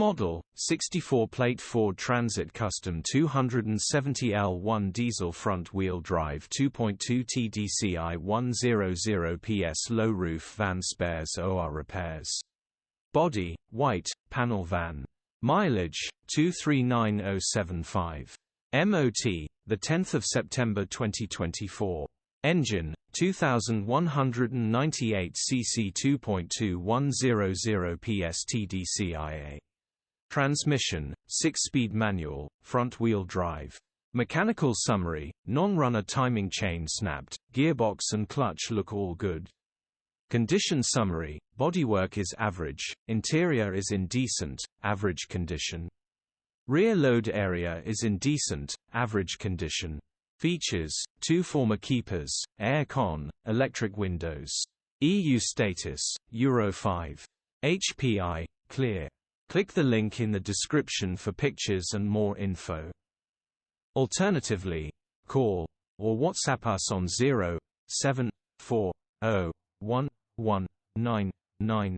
Model, 64-plate Ford Transit Custom 270L1 diesel front-wheel drive 2.2 TDCi 100ps low roof van spares OR repairs. Body, white, panel van. Mileage, 239,075. MOT, 10 September 2024. Engine, 2198 cc 2.2 100ps TDCI-A. Transmission, 6-speed manual, front-wheel drive. Mechanical summary, non-runner timing chain snapped, gearbox and clutch look all good. Condition summary, bodywork is average, interior is in decent, average condition. Rear load area is in decent, average condition. Features, 2 former keepers, air con, electric windows. EU status, Euro 5. HPI, clear. Click the link in the description for pictures and more info. Alternatively, call or WhatsApp us on 074011999.